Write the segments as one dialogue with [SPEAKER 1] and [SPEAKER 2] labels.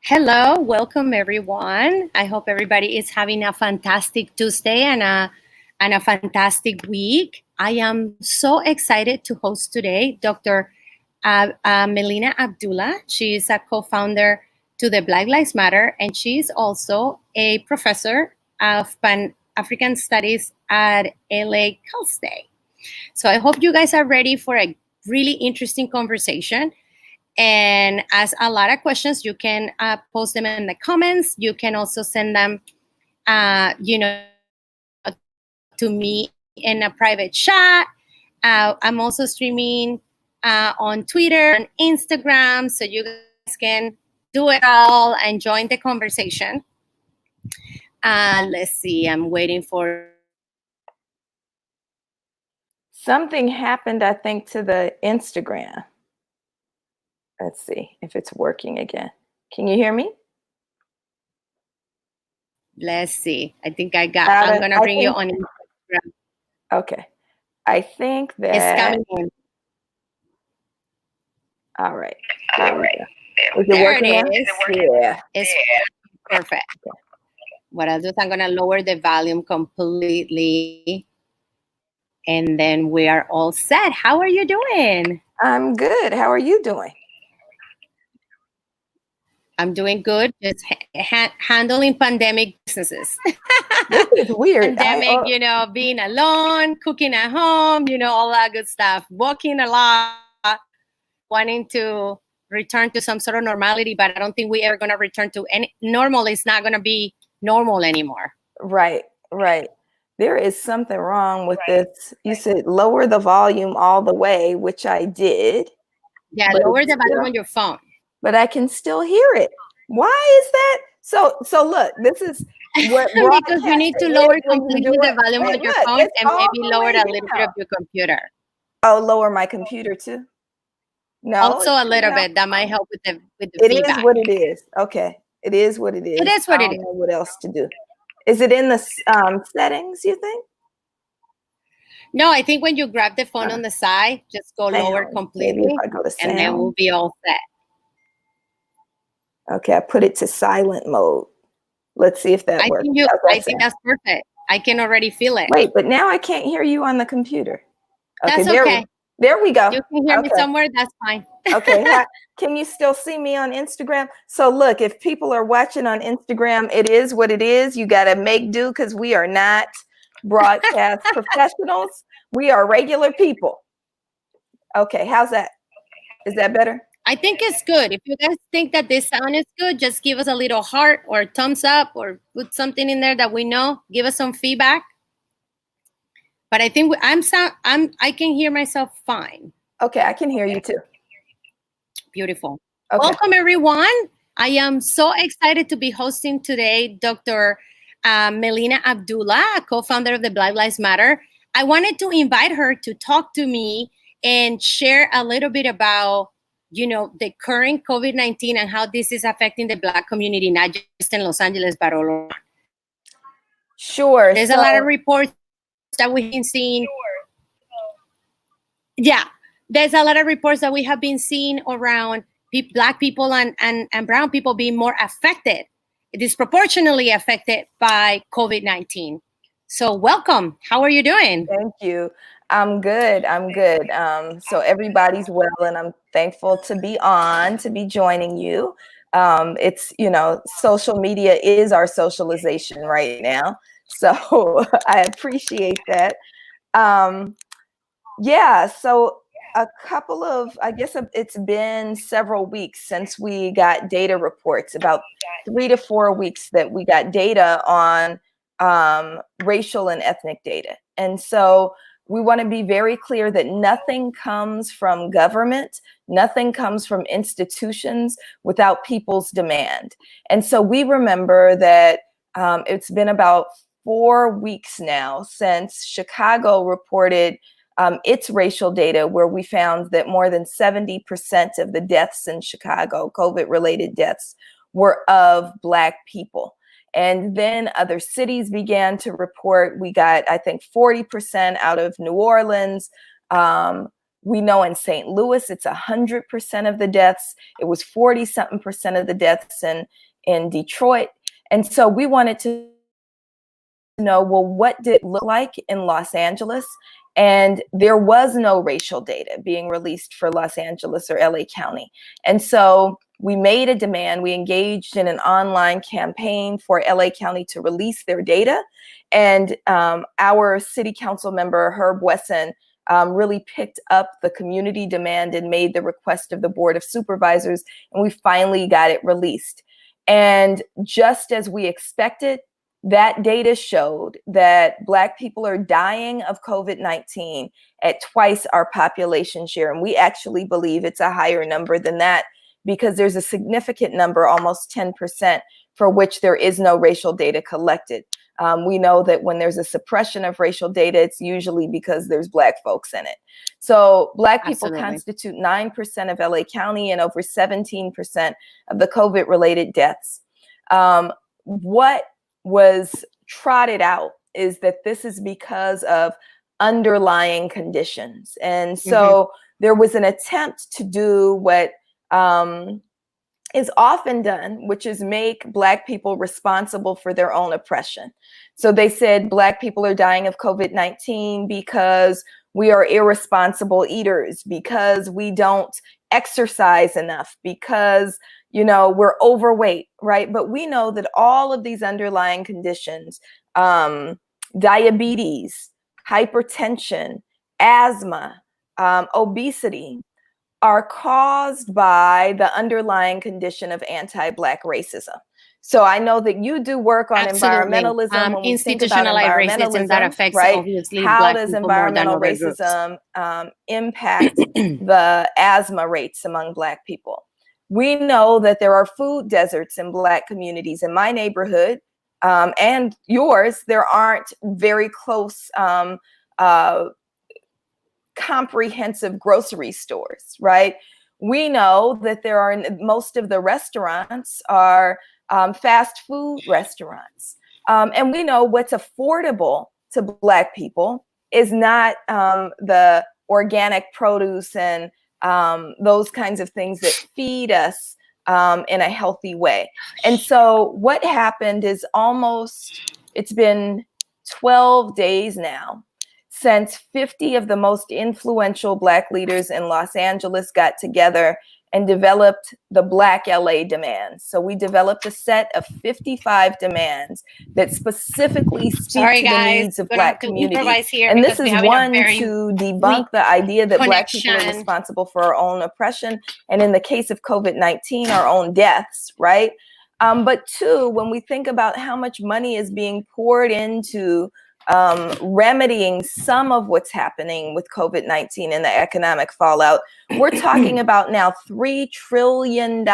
[SPEAKER 1] Hello, welcome everyone. I hope everybody is having a fantastic Tuesday and a fantastic week. I am so excited to host today Dr. Melina Abdullah. She is a co-founder to the Black Lives Matter, and she is also a professor of Pan-African Studies at LA Cal State. So I hope you guys are ready for a really interesting conversation. And as a lot of questions, you can post them in the comments. You can also send them, to me in a private chat. I'm also streaming on Twitter and Instagram, so you guys can do it all and join the conversation. Let's see. I'm waiting for.
[SPEAKER 2] Something happened, I think, to the Instagram. Let's see if it's working again. Can you hear me?
[SPEAKER 1] Let's see. I think I'm going to bring you on Instagram.
[SPEAKER 2] Okay. I think that
[SPEAKER 1] it's coming in.
[SPEAKER 2] All right.
[SPEAKER 1] All right.
[SPEAKER 2] Is it working now?
[SPEAKER 1] Yeah. It's perfect. Okay. What I'll do is I'm going to lower the volume completely. And then we are all set. How are you doing?
[SPEAKER 2] I'm good. How are you doing?
[SPEAKER 1] I'm doing good. Just handling pandemic businesses.
[SPEAKER 2] This is weird.
[SPEAKER 1] Pandemic, being alone, cooking at home, all that good stuff. Walking a lot, wanting to return to some sort of normality, but I don't think we're ever going to return to any normal. It's not going to be normal anymore.
[SPEAKER 2] Right. There is something wrong with this. You said lower the volume all the way, which I did.
[SPEAKER 1] Yeah, lower the volume on your phone.
[SPEAKER 2] But I can still hear it. Why is that? So look, this is what
[SPEAKER 1] because you need to lower completely the volume on your phone and maybe lower a little bit of your computer.
[SPEAKER 2] Oh, lower my computer too? No.
[SPEAKER 1] Also a little bit. That might help with the
[SPEAKER 2] feedback.
[SPEAKER 1] It
[SPEAKER 2] is what it is. Okay. It is what it is.
[SPEAKER 1] It is what it is.
[SPEAKER 2] I don't know what else to do. Is it in the settings, you think?
[SPEAKER 1] No, I think when you grab the phone on the side, just go lower completely,
[SPEAKER 2] maybe if I go to sound,
[SPEAKER 1] and then we'll be all set.
[SPEAKER 2] Okay, I put it to silent mode. Let's see if that works.
[SPEAKER 1] I think that's perfect. I can already feel it.
[SPEAKER 2] Wait, but now I can't hear you on the computer.
[SPEAKER 1] Okay, that's okay.
[SPEAKER 2] There we go.
[SPEAKER 1] You can hear me somewhere, that's fine.
[SPEAKER 2] Okay, can you still see me on Instagram? So look, if people are watching on Instagram, it is what it is. You got to make do because we are not broadcast professionals. We are regular people. Okay, how's that? Is that better?
[SPEAKER 1] I think it's good. If you guys think that this sound is good, just give us a little heart or thumbs up or put something in there that we know. Give us some feedback. But I think I can hear myself fine.
[SPEAKER 2] Okay, I can hear you too.
[SPEAKER 1] Beautiful. Okay. Welcome everyone. I am so excited to be hosting today Dr. Melina Abdullah, co-founder of the Black Lives Matter. I wanted to invite her to talk to me and share a little bit about the current COVID-19 and how this is affecting the Black community, not just in Los Angeles, but all over.
[SPEAKER 2] Sure.
[SPEAKER 1] There's a lot of reports that we've been seeing. Yeah, there's a lot of reports that we have been seeing around Black people and brown people being more affected, disproportionately affected by COVID-19. So welcome. How are you doing?
[SPEAKER 2] Thank you. I'm good. So everybody's well, and I'm thankful to be joining you. It's, social media is our socialization right now. So I appreciate that. So a couple of, I guess it's been several weeks since we got data reports, about 3 to 4 weeks that we got data on racial and ethnic data. And so we want to be very clear that nothing comes from government, nothing comes from institutions without people's demand. And so we remember that it's been about 4 weeks now since Chicago reported its racial data, where we found that more than 70% of the deaths in Chicago, COVID-related deaths, were of Black people. And then other cities began to report. We got, I think, 40% out of New Orleans, We know in St. Louis, it's 100% of the deaths. It was 40-something% of the deaths in Detroit. And so we wanted to know, well, what did it look like in Los Angeles? And there was no racial data being released for Los Angeles or LA County. And so we made a demand. We engaged in an online campaign for LA County to release their data. And our city council member, Herb Wesson, really picked up the community demand and made the request of the Board of Supervisors. And we finally got it released. And just as we expected, that data showed that Black people are dying of COVID-19 at twice our population share. And we actually believe it's a higher number than that because there's a significant number, almost 10%, for which there is no racial data collected. We know that when there's a suppression of racial data, it's usually because there's Black folks in it. So Black people constitute 9% of LA County and over 17% of the COVID-related deaths. What was trotted out is that this is because of underlying conditions. And so there was an attempt to do what is often done, which is make Black people responsible for their own oppression. So they said Black people are dying of COVID-19 because we are irresponsible eaters, because we don't exercise enough, because we're overweight, right? But we know that all of these underlying conditions, diabetes, hypertension, asthma, obesity, are caused by the underlying condition of anti-Black racism. So I know that you do work on environmentalism. When we think about environmentalism, that affects, right? How does environmental racism impact the asthma rates among Black people? We know that there are food deserts in Black communities. In my neighborhood and yours, there aren't very close comprehensive grocery stores, right? We know that most of the restaurants are fast food restaurants. And we know what's affordable to Black people is not the organic produce and those kinds of things that feed us in a healthy way. And so what happened is it's been 12 days now since 50 of the most influential Black leaders in Los Angeles got together and developed the Black LA demands. So we developed a set of 55 demands that specifically speak to the needs of Black communities. And this is one to debunk the idea that Black people are responsible for our own oppression, and in the case of COVID-19, our own deaths, right? But two, when we think about how much money is being poured into remedying some of what's happening with COVID-19 and the economic fallout, we're talking about now $3 trillion,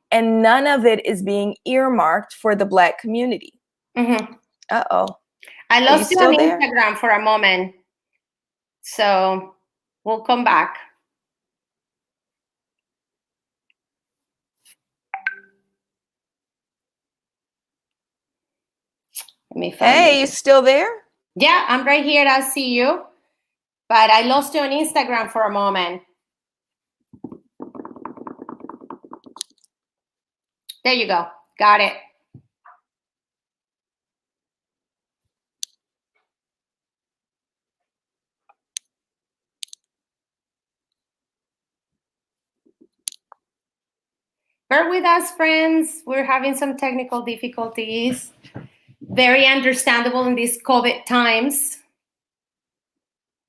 [SPEAKER 2] and none of it is being earmarked for the Black community. Uh-oh.
[SPEAKER 1] I lost you on Instagram for a moment, so we'll come back.
[SPEAKER 2] Hey, you still there?
[SPEAKER 1] Yeah, I'm right here. I see you. But I lost you on Instagram for a moment. There you go. Got it. Bear with us, friends. We're having some technical difficulties. Very understandable in these COVID times.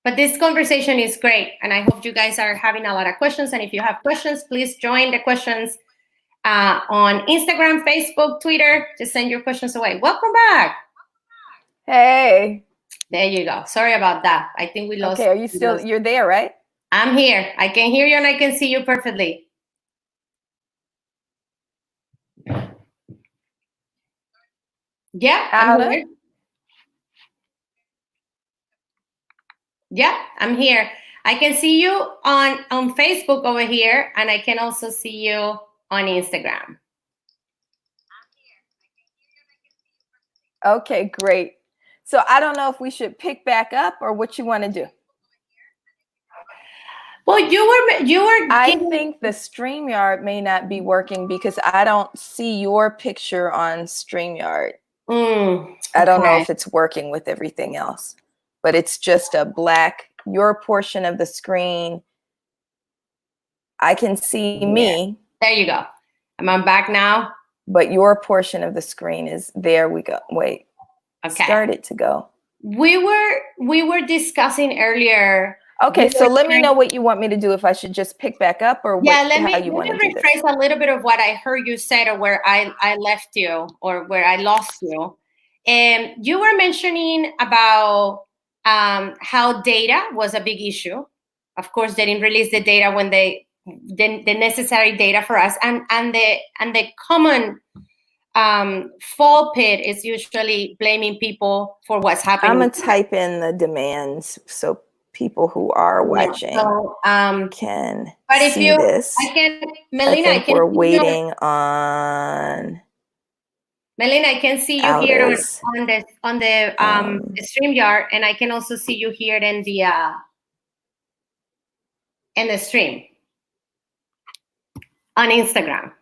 [SPEAKER 1] But this conversation is great, and I hope you guys are having a lot of questions. And if you have questions, please join the questions on Instagram, Facebook, Twitter. Just send your questions away. Welcome back.
[SPEAKER 2] Hey.
[SPEAKER 1] There you go. Sorry about that. I think we lost.
[SPEAKER 2] Okay, are you still, you're there, right?
[SPEAKER 1] I'm here. I can hear you and I can see you perfectly. Yeah, I'm here. Yeah, I'm here. I can see you on Facebook over here, and I can also see you on Instagram.
[SPEAKER 2] Okay, great. So I don't know if we should pick back up or what you want to do.
[SPEAKER 1] Well, you were.
[SPEAKER 2] I think the StreamYard may not be working because I don't see your picture on StreamYard.
[SPEAKER 1] Okay.
[SPEAKER 2] I don't know if it's working with everything else, but it's just a black, your portion of the screen. I can see me.
[SPEAKER 1] There you go. I'm back now.
[SPEAKER 2] But your portion of the screen is, there we go. Wait,
[SPEAKER 1] Okay.
[SPEAKER 2] Start it to go.
[SPEAKER 1] We were discussing earlier.
[SPEAKER 2] Okay, so let me know what you want me to do, if I should just pick back up or
[SPEAKER 1] yeah,
[SPEAKER 2] how you want to do this.
[SPEAKER 1] rephrase a little bit of what I heard you said, or where I left you, or where I lost you. And you were mentioning about how data was a big issue. Of course, they didn't release the data when the necessary data for us, and the common fall pit is usually blaming people for what's happening.
[SPEAKER 2] I'm gonna type in the demands so people who are watching can see this.
[SPEAKER 1] Melina,
[SPEAKER 2] I think we're waiting on.
[SPEAKER 1] Melina, I can see you here on the StreamYard, and I can also see you here in the stream on Instagram.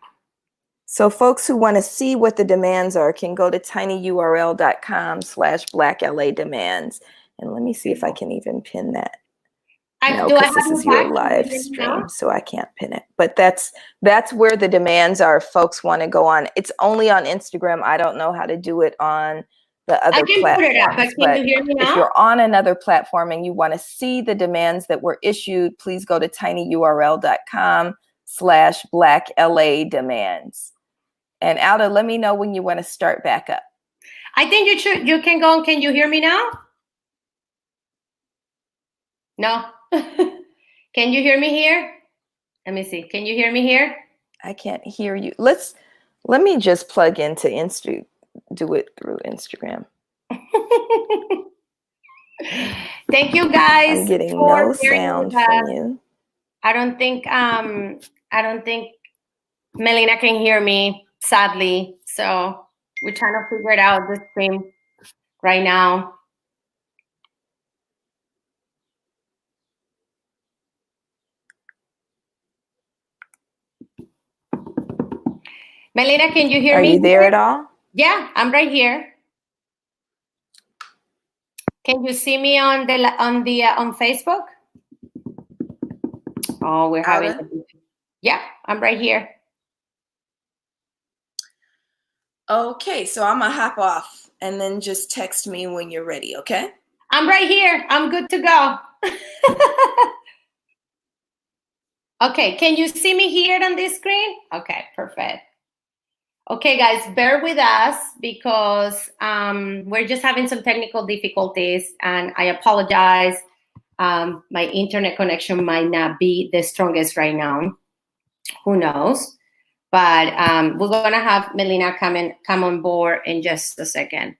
[SPEAKER 2] So folks who want to see what the demands are can go to tinyurl.com/BlackLAdemands. And let me see if I can even pin that. No, because this is your live stream, so I can't pin it. But that's where the demands are. Folks want to go on. It's only on Instagram. I don't know how to do it on the other platforms.
[SPEAKER 1] But can you hear me now?
[SPEAKER 2] If you're on another platform and you want to see the demands that were issued, please go to tinyurl.com/BlackLAdemands. And Alda, let me know when you want to start back up.
[SPEAKER 1] I think you can go. Can you hear me now? No. Can you hear me here? Let me see. Can you hear me here?
[SPEAKER 2] I can't hear you. Let me just plug into do it through Instagram.
[SPEAKER 1] Thank you guys.
[SPEAKER 2] I'm getting no sound from you.
[SPEAKER 1] I don't think Melina can hear me, sadly. So we're trying to figure it out this stream right now. Melina, can you hear me?
[SPEAKER 2] Are you there at all?
[SPEAKER 1] Yeah, I'm right here. Can you see me on Facebook? Oh, we're having. Yeah, I'm right here.
[SPEAKER 2] Okay, so I'm gonna hop off and then just text me when you're ready, okay?
[SPEAKER 1] I'm right here. I'm good to go. Okay, can you see me here on this screen? Okay, perfect. Okay, guys, bear with us because we're just having some technical difficulties, and I apologize. My internet connection might not be the strongest right now. Who knows? But we're going to have Melina come on board in just a second.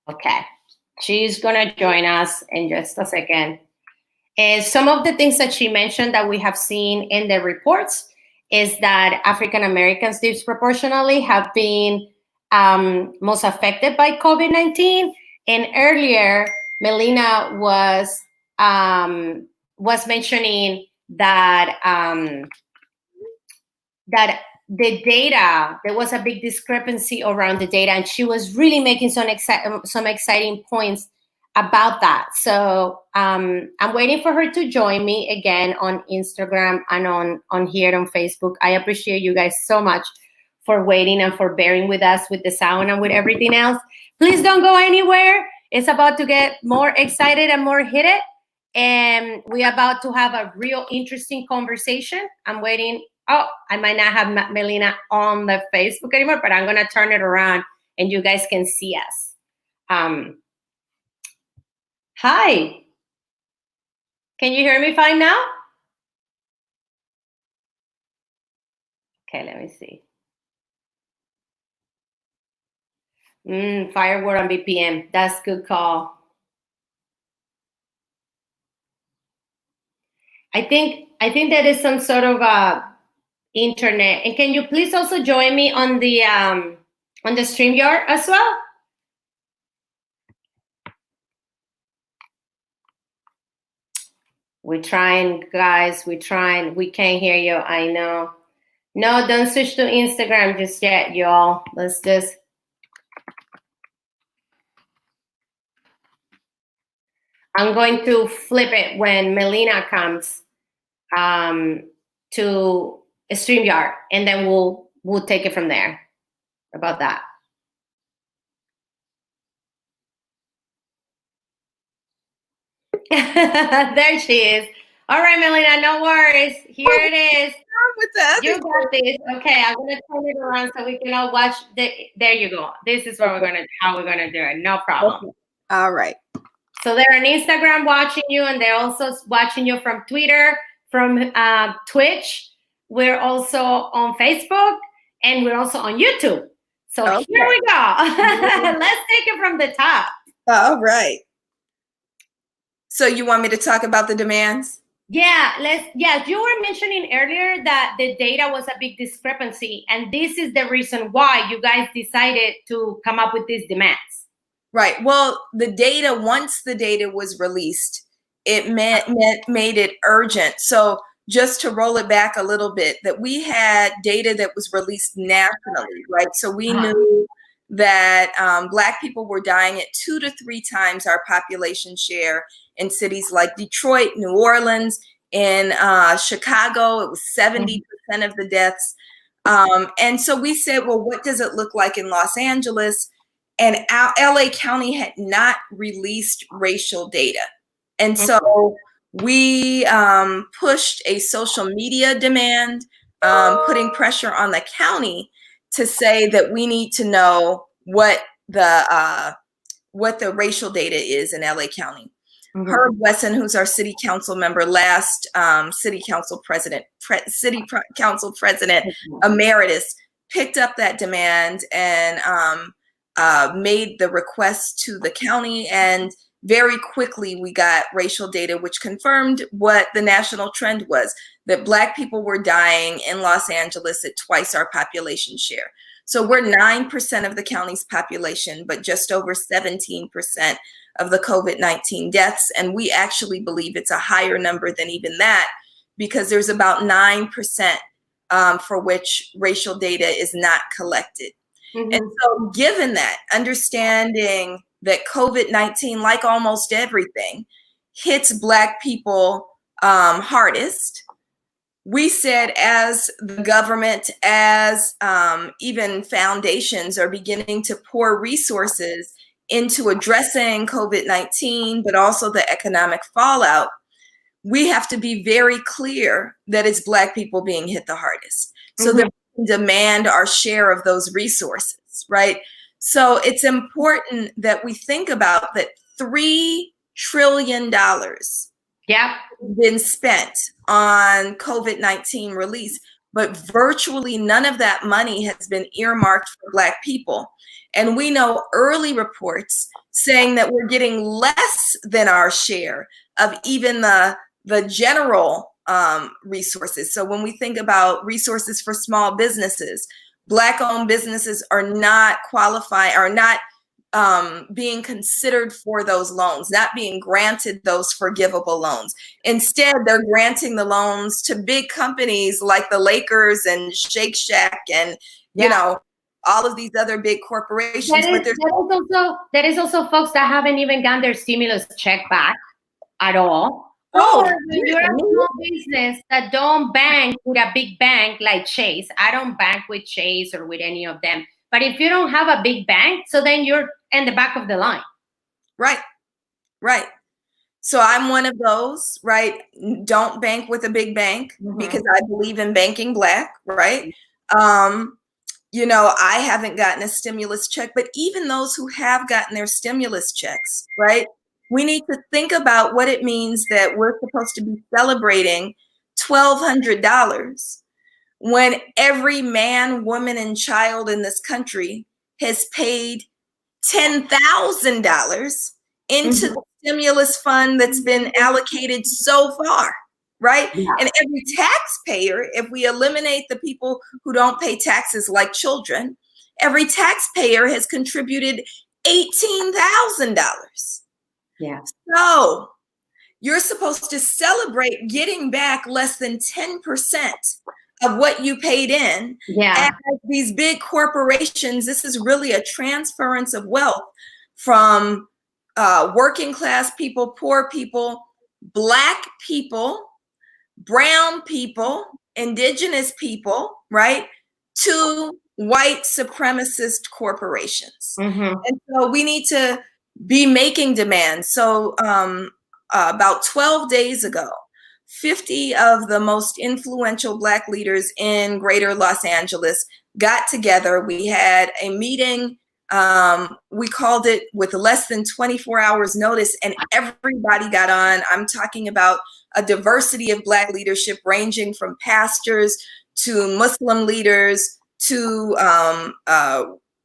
[SPEAKER 1] Okay, she's going to join us in just a second. And some of the things that she mentioned that we have seen in the reports is that African Americans disproportionately have been most affected by COVID-19. And earlier, Melina was mentioning that that the data, there was a big discrepancy around the data, and she was really making some exciting points about that. So I'm waiting for her to join me again on Instagram and on here on Facebook. I appreciate you guys so much for waiting and for bearing with us with the sound and with everything else. Please don't go anywhere. It's about to get more excited and more heated. And we're about to have a real interesting conversation. I'm waiting. Oh, I might not have Melina on the Facebook anymore, but I'm going to turn it around and you guys can see us. Hi. Can you hear me fine now? Okay, let me see. Firewall and VPN. That's a good call. I think that is some sort of internet. And can you please also join me on the StreamYard as well? We're trying, guys. We're trying. We can't hear you. I know. No, don't switch to Instagram just yet, y'all. Let's just. I'm going to flip it when Melina comes to StreamYard, and then we'll take it from there about that. There she is. All right, Melina, no worries. Here it is. You got this. Okay, I'm gonna turn it around so we can all watch. There you go. This is what how we're gonna do it. No problem.
[SPEAKER 2] Okay. All right.
[SPEAKER 1] So they're on Instagram watching you, and they're also watching you from Twitter, from Twitch. We're also on Facebook, and we're also on YouTube. So Here we go. Let's take it from the top.
[SPEAKER 2] All right. So you want me to talk about the demands?
[SPEAKER 1] Yeah, you were mentioning earlier that the data was a big discrepancy, and this is the reason why you guys decided to come up with these demands.
[SPEAKER 2] Right. Well, once the data was released, it made it urgent. So just to roll it back a little bit, that we had data that was released nationally, right? So we knew that Black people were dying at 2 to 3 times our population share in cities like Detroit, New Orleans, in Chicago. It was 70% of the deaths. And so we said, well, what does it look like in Los Angeles? And LA County had not released racial data. And so we pushed a social media demand, putting pressure on the county to say that we need to know what the racial data is in LA County. Herb Wesson, who's our city council member, last city council president emeritus, picked up that demand and made the request to the county, and very quickly we got racial data which confirmed what the national trend was, that Black people were dying in Los Angeles at twice our population share. So we're 9% of the county's population, but just over 17% of the COVID-19 deaths. And we actually believe it's a higher number than even that, because there's about 9% for which racial data is not collected. And so given that, understanding that COVID-19, like almost everything, hits Black people hardest, we said, as the government, as even foundations are beginning to pour resources into addressing COVID-19, but also the economic fallout, we have to be very clear that it's Black people being hit the hardest. So that we can demand our share of those resources, right? So it's important that we think about that $3 trillion been spent on COVID-19 relief, but virtually none of that money has been earmarked for Black people. And we know early reports saying that we're getting less than our share of even the general resources. So when we think about resources for small businesses, Black-owned businesses are not being considered for those loans, not being granted those forgivable loans. Instead, they're granting the loans to big companies like the Lakers and Shake Shack and, you know, all of these other big corporations.
[SPEAKER 1] There is also folks that haven't even gotten their stimulus check back at all.
[SPEAKER 2] Or
[SPEAKER 1] you're a small business that don't bank with a big bank like Chase. I don't bank with Chase or with any of them. But if you don't have a big bank, so then you're in the back of the line.
[SPEAKER 2] Right. So I'm one of those, right? Don't bank with a big bank because I believe in banking Black, right? You know, I haven't gotten a stimulus check, but even those who have gotten their stimulus checks, right? We need to think about what it means that we're supposed to be celebrating $1,200 when every man, woman, and child in this country has paid $10,000 into the stimulus fund that's been allocated so far, right? And every taxpayer, if we eliminate the people who don't pay taxes like children, every taxpayer has contributed $18,000.
[SPEAKER 1] Yeah.
[SPEAKER 2] So you're supposed to celebrate getting back less than 10% of what you paid in.
[SPEAKER 1] Yeah.
[SPEAKER 2] And these big corporations, this is really a transference of wealth from working class people, poor people, Black people, brown people, indigenous people, right, to white supremacist corporations.
[SPEAKER 1] Mm-hmm.
[SPEAKER 2] And so we need to be making demands. So about 12 days ago, 50 of the most influential Black leaders in greater Los Angeles got together. We had a meeting. We called it with less than 24 hours notice, and everybody got on. I'm talking about a diversity of Black leadership ranging from pastors to Muslim leaders to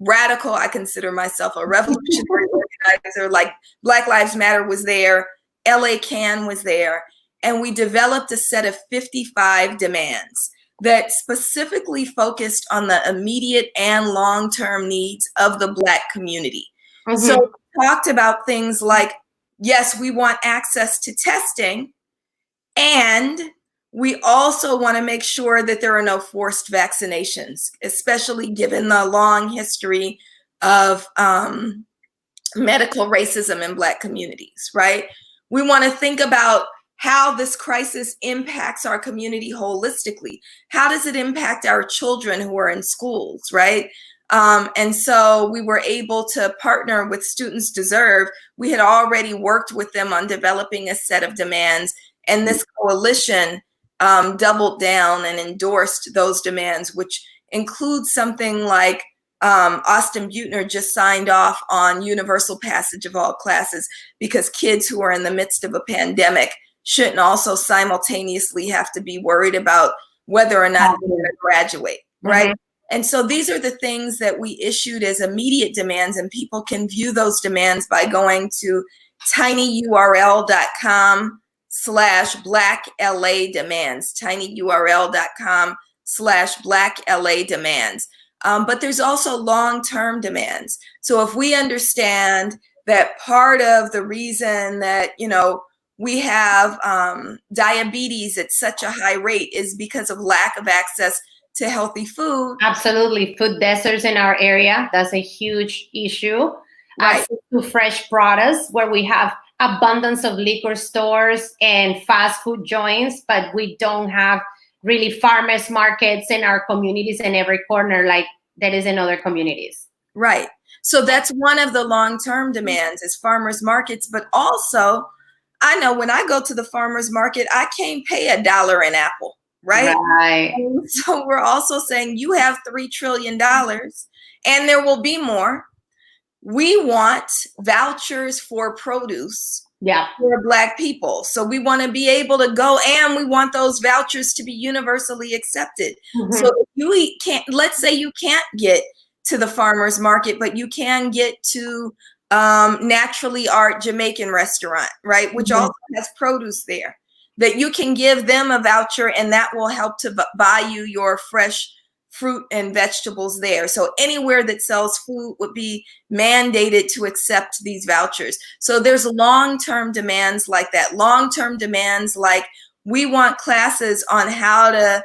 [SPEAKER 2] radical. I consider myself a revolutionary organizer. Like Black Lives Matter was there, LA Can was there, and we developed a set of 55 demands that specifically focused on the immediate and long-term needs of the Black community. Mm-hmm. So we talked about things like, yes, we want access to testing, and we also want to make sure that there are no forced vaccinations, especially given the long history of medical racism in Black communities, right? We want to think about how this crisis impacts our community holistically. How does it impact our children who are in schools, right? And so we were able to partner with Students Deserve. We had already worked with them on developing a set of demands, and this coalition doubled down and endorsed those demands, which includes something like Austin Butner just signed off on universal passage of all classes, because kids who are in the midst of a pandemic shouldn't also simultaneously have to be worried about whether or not they're going to graduate, right? Mm-hmm. And so these are the things that we issued as immediate demands, and people can view those demands by going to tinyurl.com/BlackLA demands, tinyurl.com/BlackLA demands. But there's also long-term demands. So if we understand that part of the reason that, we have diabetes at such a high rate is because of lack of access to healthy food.
[SPEAKER 1] Absolutely. Food deserts in our area. That's a huge issue.
[SPEAKER 2] Right.
[SPEAKER 1] Access to fresh products, where we have abundance of liquor stores and fast food joints, but we don't have really farmers markets in our communities in every corner like that is in other communities.
[SPEAKER 2] Right. So that's one of the long-term demands is farmers markets, but also I know when I go to the farmers market, I can't pay $1 an apple, right?
[SPEAKER 1] Right.
[SPEAKER 2] And so we're also saying you have $3 trillion and there will be more. We want vouchers for produce for Black people. So we want to be able to go, and we want those vouchers to be universally accepted. Mm-hmm. So if you can't, let's say you can't get to the farmer's market, but you can get to Naturally Art Jamaican restaurant, right? Which also has produce there, that you can give them a voucher and that will help to buy you your fresh fruit and vegetables there. So anywhere that sells food would be mandated to accept these vouchers. So there's long-term demands like that. Long-term demands like we want classes on how to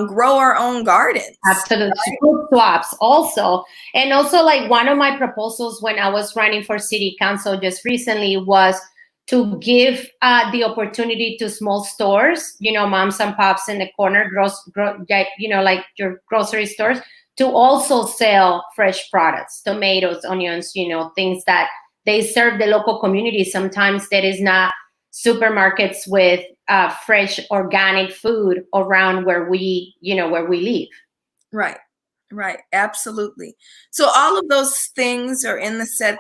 [SPEAKER 2] grow our own gardens.
[SPEAKER 1] Absolutely. Right? Food swaps also. And also, like, one of my proposals when I was running for city council just recently was to give the opportunity to small stores, moms and pops in the corner, like your grocery stores, to also sell fresh products, tomatoes, onions, things that they serve the local community. Sometimes there is not supermarkets with fresh organic food around where we live.
[SPEAKER 2] Right. Right. Absolutely. So all of those things are in the set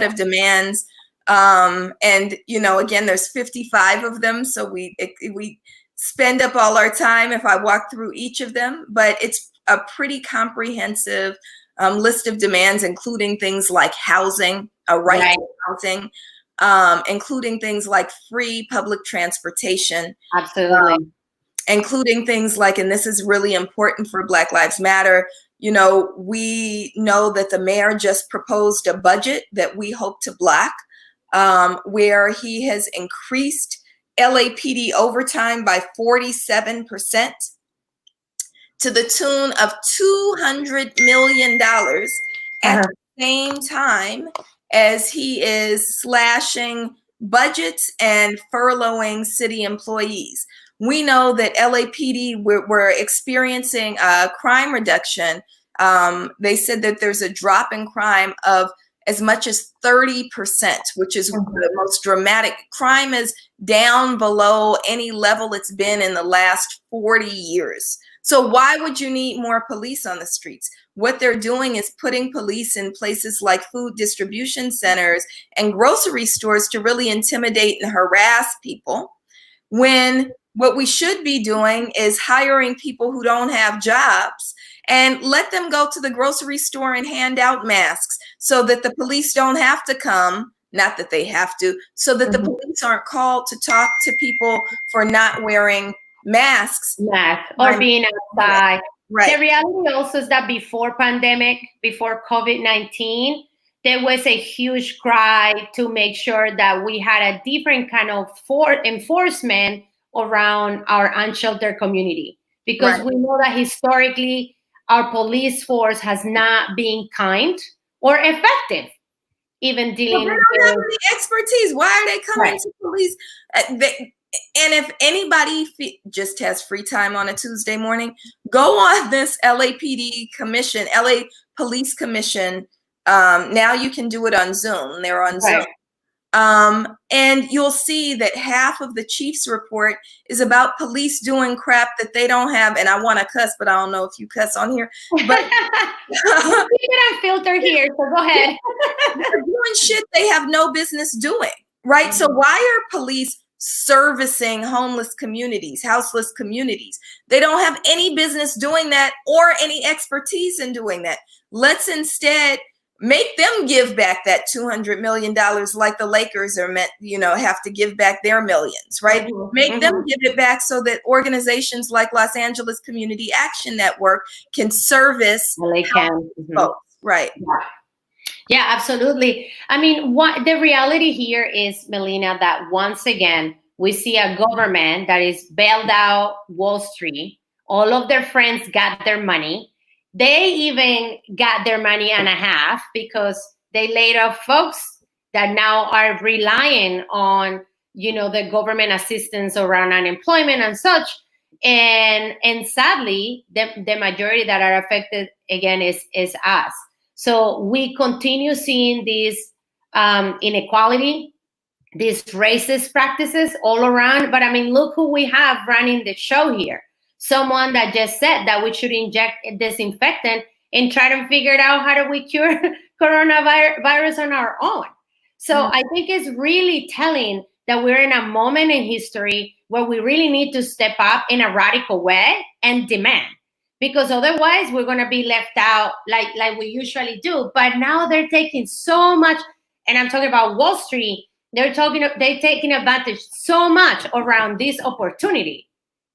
[SPEAKER 2] of demands. And, again, there's 55 of them. So we spend up all our time if I walk through each of them, but it's a pretty comprehensive list of demands, including things like housing, a right to housing, including things like free public transportation.
[SPEAKER 1] Absolutely.
[SPEAKER 2] Including things like, and this is really important for Black Lives Matter, we know that the mayor just proposed a budget that we hope to block. where he has increased LAPD overtime by 47% to the tune of $200 million at the same time as he is slashing budgets and furloughing city employees. We know that LAPD, we're experiencing a crime reduction. They said that there's a drop in crime of as much as 30%, which is the most dramatic. Crime is down below any level it's been in the last 40 years. So why would you need more police on the streets? What they're doing is putting police in places like food distribution centers and grocery stores to really intimidate and harass people, when what we should be doing is hiring people who don't have jobs and let them go to the grocery store and hand out masks so that the police don't have to come, not that they have to, so that the police aren't called to talk to people for not wearing masks.
[SPEAKER 1] Or being outside.
[SPEAKER 2] Right.
[SPEAKER 1] The reality also is that before pandemic, before COVID-19, there was a huge cry to make sure that we had a different kind of enforcement around our unsheltered community. Because we know that historically, our police force has not been kind or effective, even dealing with...
[SPEAKER 2] They don't have any expertise. Why are they coming to police? And if anybody just has free time on a Tuesday morning, go on this LAPD commission, LA Police Commission. Now you can do it on Zoom. They're on Zoom. And you'll see that half of the chief's report is about police doing crap that they don't have. And I want to cuss, but I don't know if you cuss on here. But
[SPEAKER 1] we'll keep it unfiltered here, so go ahead.
[SPEAKER 2] They're doing shit they have no business doing, right? So why are police servicing homeless communities, houseless communities? They don't have any business doing that or any expertise in doing that. Let's instead make them give back that $200 million like the Lakers are meant, have to give back their millions, right? Make them give it back so that organizations like Los Angeles Community Action Network can service folks, right?
[SPEAKER 1] Yeah, absolutely. I mean, what the reality here is, Melina, that once again, we see a government that is bailed out Wall Street. All of their friends got their money. They even got their money and a half because they laid off folks that now are relying on, the government assistance around unemployment and such. And sadly, the majority that are affected again is us. So we continue seeing this inequality, these racist practices all around. But I mean, look who we have running the show here. Someone that just said that we should inject a disinfectant and try to figure out how do we cure coronavirus on our own. So I think it's really telling that we're in a moment in history where we really need to step up in a radical way and demand. Because otherwise we're going to be left out like we usually do. But now they're taking so much, and I'm talking about Wall Street, they're taking advantage so much around this opportunity.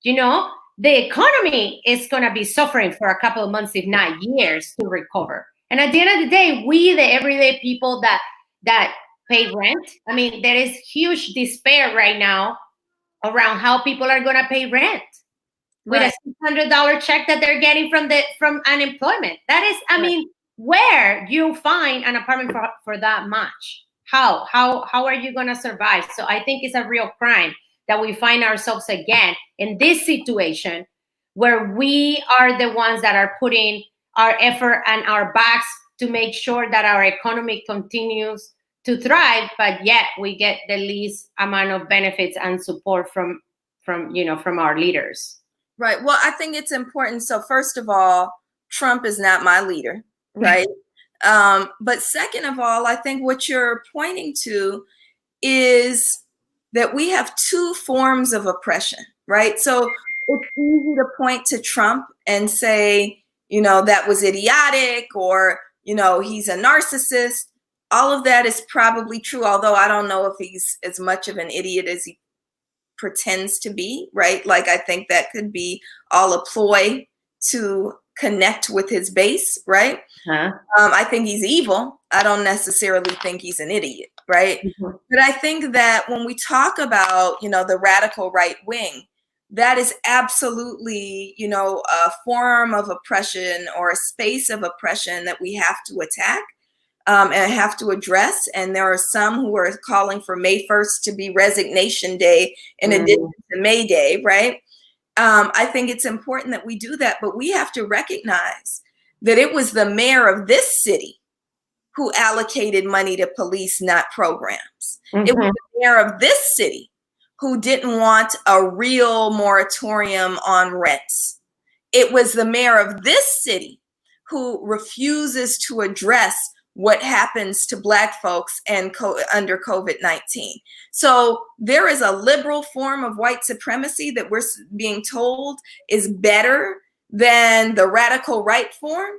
[SPEAKER 1] The economy is going to be suffering for a couple of months, if not years, to recover. And at the end of the day, we, the everyday people that pay rent, I mean, there is huge despair right now around how people are going to pay rent. With a $600 check that they're getting from unemployment. That is, I mean, where you find an apartment for that much? How are you going to survive? So I think it's a real crime that we find ourselves again in this situation where we are the ones that are putting our effort and our backs to make sure that our economy continues to thrive, but yet we get the least amount of benefits and support from our leaders.
[SPEAKER 2] Right. Well, I think it's important. So first of all, Trump is not my leader, right? But second of all, I think what you're pointing to is that we have two forms of oppression, right? So it's easy to point to Trump and say, that was idiotic, or, he's a narcissist. All of that is probably true, although I don't know if he's as much of an idiot as he pretends to be, right? Like, I think that could be all a ploy to connect with his base, right? I think he's evil. I don't necessarily think he's an idiot, right?
[SPEAKER 1] Mhm.
[SPEAKER 2] But I think that when we talk about, the radical right wing, that is absolutely, a form of oppression or a space of oppression that we have to attack, and have to address. And there are some who are calling for May 1st to be Resignation Day in addition to May Day, right? I think it's important that we do that, but we have to recognize that it was the mayor of this city who allocated money to police, not programs. It was the mayor of this city who didn't want a real moratorium on rents. It was the mayor of this city who refuses to address what happens to Black folks and under COVID-19. So there is a liberal form of white supremacy that we're being told is better than the radical right form.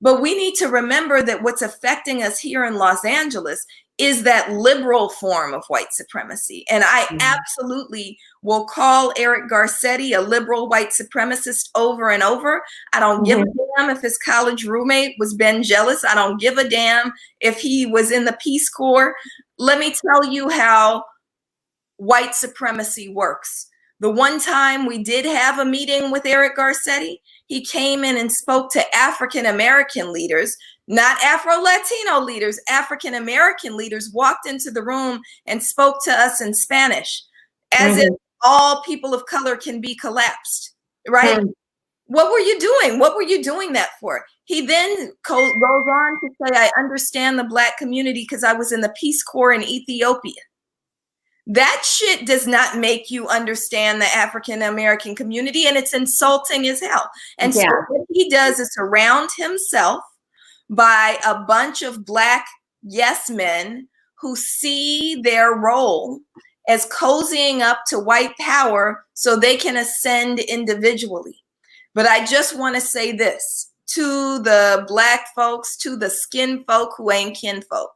[SPEAKER 2] But we need to remember that what's affecting us here in Los Angeles is that liberal form of white supremacy. And I absolutely will call Eric Garcetti a liberal white supremacist over and over. I don't give a damn if his college roommate was Ben Jealous. I don't give a damn if he was in the Peace Corps. Let me tell you how white supremacy works. The one time we did have a meeting with Eric Garcetti, he came in and spoke to African-American leaders, not Afro-Latino leaders. African-American leaders walked into the room and spoke to us in Spanish, as if all people of color can be collapsed, right? What were you doing? What were you doing that for? He then goes on to say, I understand the Black community because I was in the Peace Corps in Ethiopia. That shit does not make you understand the African-American community, and it's insulting as hell. And so what he does is surround himself by a bunch of Black yes men who see their role as cozying up to white power so they can ascend individually. But I just want to say this to the Black folks, to the skin folk who ain't kinfolk,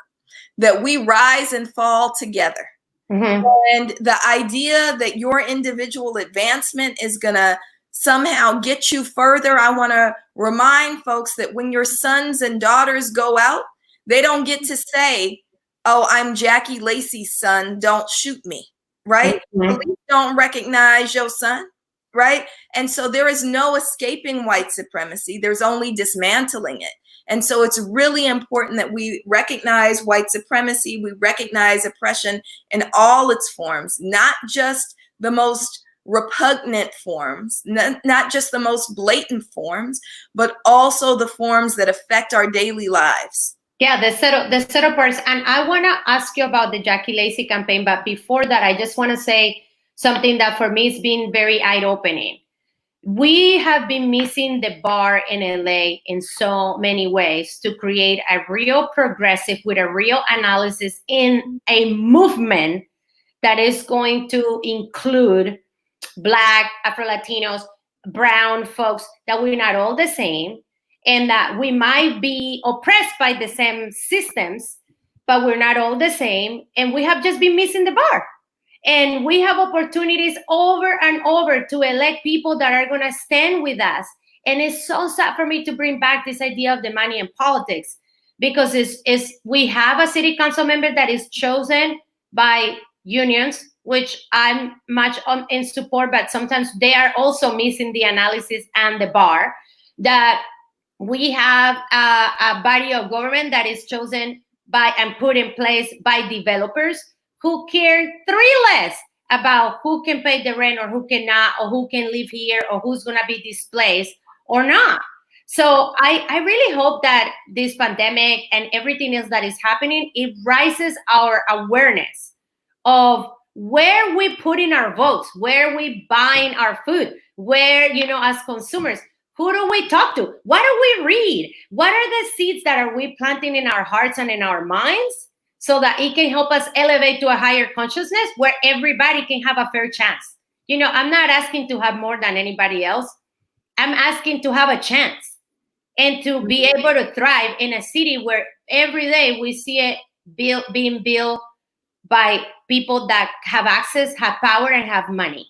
[SPEAKER 2] that we rise and fall together. And the idea that your individual advancement is going to somehow get you further, I want to remind folks that when your sons and daughters go out, they don't get to say, oh, I'm Jackie Lacey's son, don't shoot me, right? Police don't recognize your son, right? And so there is no escaping white supremacy. There's only dismantling it. And so it's really important that we recognize white supremacy, we recognize oppression in all its forms, not just the most repugnant forms, not just the most blatant forms, but also the forms that affect our daily lives.
[SPEAKER 1] Yeah, the setup parts. And I want to ask you about the Jackie Lacey campaign, but before that, I just want to say something that for me has been very eye-opening. We have been missing the bar in LA in so many ways to create a real progressive with a real analysis in a movement that is going to include Black, Afro-Latinos, brown folks, that we're not all the same, and that we might be oppressed by the same systems, but we're not all the same, and we have just been missing the bar. And we have opportunities over and over to elect people that are going to stand with us. And it's so sad for me to bring back this idea of the money in politics, because we have a city council member that is chosen by unions, which I'm much in support, but sometimes they are also missing the analysis and the bar. That we have a body of government that is chosen by and put in place by developers who care three less about who can pay the rent or who cannot, or who can live here, or who's going to be displaced or not. So I really hope that this pandemic and everything else that is happening, it raises our awareness of where we put in our votes, where we buying our food, where, as consumers, who do we talk to? What do we read? What are the seeds that are we planting in our hearts and in our minds, so that it can help us elevate to a higher consciousness where everybody can have a fair chance? I'm not asking to have more than anybody else. I'm asking to have a chance and to be able to thrive in a city where every day we see it being built by people that have access, have power, and have money.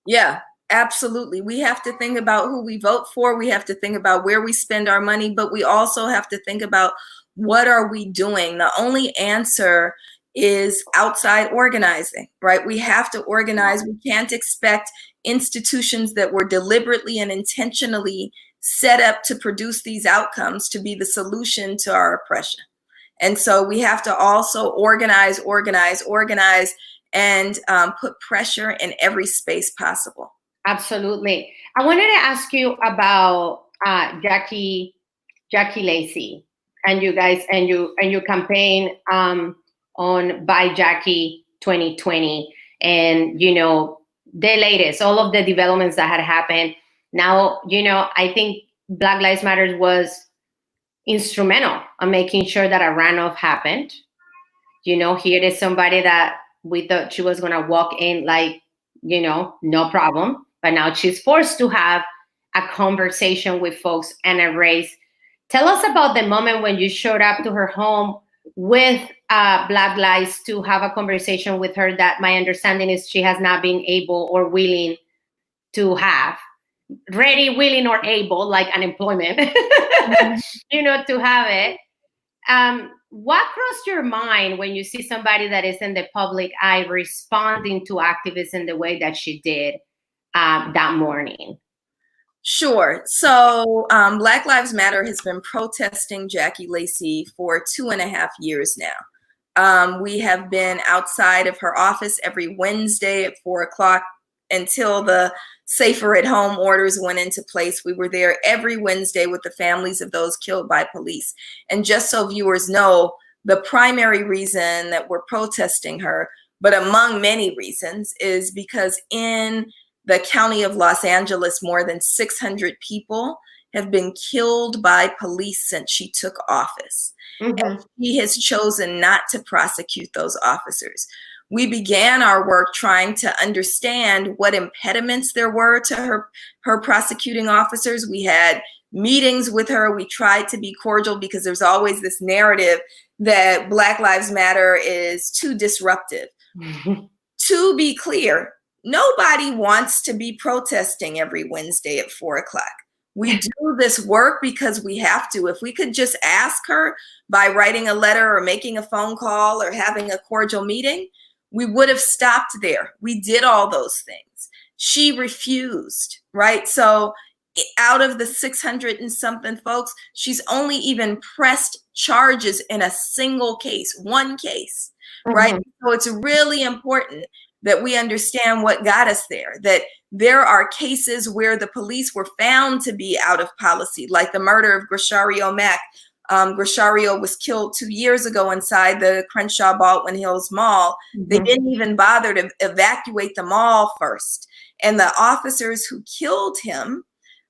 [SPEAKER 2] Yeah, Absolutely. We have to think about who we vote for. We have to think about where we spend our money, but we also have to think about what are we doing? The only answer is outside organizing, right? We have to organize. We can't expect institutions that were deliberately and intentionally set up to produce these outcomes to be the solution to our oppression. And so we have to also organize, and put pressure in every space possible.
[SPEAKER 1] Absolutely. I wanted to ask you about Jackie Lacey and you guys and your campaign on Buy Jackie 2020, and the latest, all of the developments that had happened. Now, I think Black Lives Matter was instrumental in making sure that a runoff happened. Here is somebody that we thought she was gonna walk in like, no problem. But now she's forced to have a conversation with folks and a race. Tell us about the moment when you showed up to her home with Black Lives to have a conversation with her that my understanding is she has not been able or willing to have. Ready, willing, or able, like unemployment, to have it. What crossed your mind when you see somebody that is in the public eye responding to activists in the way that she did that morning?
[SPEAKER 2] Sure. So Black Lives Matter has been protesting Jackie Lacey for 2.5 years now. We have been outside of her office every Wednesday at 4 o'clock until the safer at home orders went into place. We were there every Wednesday with the families of those killed by police. And just so viewers know, the primary reason that we're protesting her, but among many reasons, is because in the county of Los Angeles, more than 600 people have been killed by police since she took office. And she has chosen not to prosecute those officers. We began our work trying to understand what impediments there were to her prosecuting officers. We had meetings with her. We tried to be cordial because there's always this narrative that Black Lives Matter is too disruptive. To be clear, nobody wants to be protesting every Wednesday at 4 o'clock. We do this work because we have to. If we could just ask her by writing a letter or making a phone call or having a cordial meeting, we would have stopped there. We did all those things. She refused, right? So out of the 600 and something folks, she's only even pressed charges in a single case, one case, right? So it's really important that we understand what got us there, that there are cases where the police were found to be out of policy, like the murder of Grishario Mack. Grishario was killed 2 years ago inside the Crenshaw Baldwin Hills Mall. They didn't even bother to evacuate the mall first. And the officers who killed him,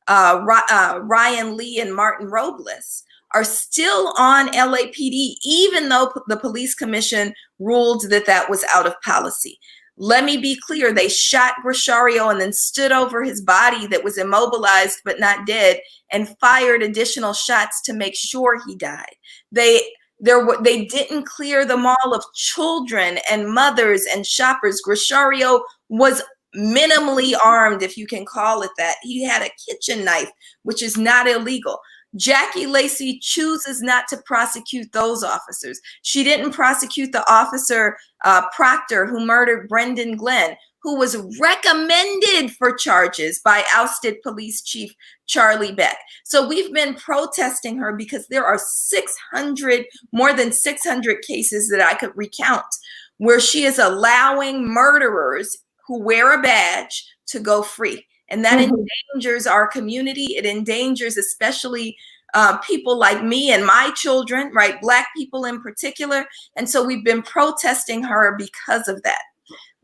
[SPEAKER 2] Ryan Lee and Martin Robles, are still on LAPD, even though the police commission ruled that that was out of policy. Let me be clear, they shot Grishario and then stood over his body that was immobilized but not dead and fired additional shots to make sure he died. They didn't clear the mall of children and mothers and shoppers. Grishario was minimally armed, if you can call it that. He had a kitchen knife, which is not illegal. Jackie Lacey chooses not to prosecute those officers. She didn't prosecute the officer, Proctor, who murdered Brendan Glenn, who was recommended for charges by ousted police chief Charlie Beck. So we've been protesting her because there are more than 600 cases that I could recount where she is allowing murderers who wear a badge to go free. And that endangers our community. It endangers especially people like me and my children, right? Black people in particular. And so we've been protesting her because of that.